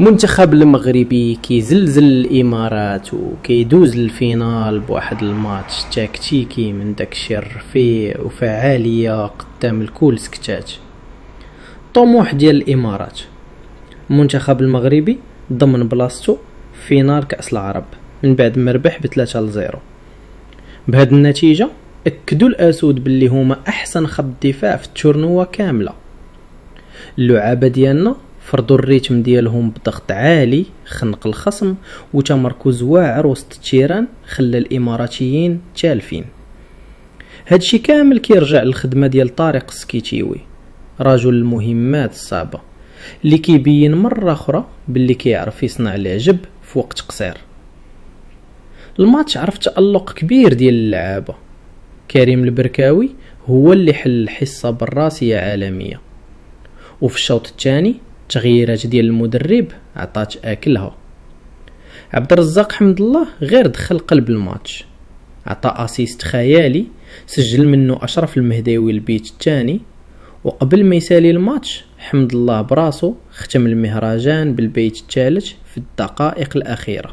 منتخب المغربي كيزلزل الامارات وكيدوز للفينال بواحد الماتش تكتيكي من داكشي الرفيع وفعاليه قدام الكل سكتات. طموح ديال الامارات، المنتخب المغربي ضمن بلاصتو في فينال كاس العرب من بعد ما ربح ب3-0. بهذه النتيجه اكدوا الاسود باللي هما احسن خط دفاع في التورنوا كامله. اللعابه ديالنا فرضوا الريتم ديالهم بضغط عالي، خنق الخصم وتمركز واعر وسط التيران خلى الاماراتيين تالفين. هادشي كامل كيرجع للخدمه ديال طارق السكيتيوي، رجل المهمات الصعبه اللي كيبين مره اخرى باللي كيعرف يصنع العجب في وقت قصير. الماتش عرف تألق كبير ديال اللعابه. كريم البركاوي هو اللي حل الحصه بالراسيه عالميه، وفي الشوط الثاني تغييرات ديال المدرب عطات اكلها. عبد الرزاق حمد الله غير دخل قلب الماتش، عطى اسيست خيالي سجل منه اشرف المهداوي البيت الثاني، وقبل ما يسالي الماتش حمد الله براسو ختم المهرجان بالبيت الثالث في الدقائق الاخيره.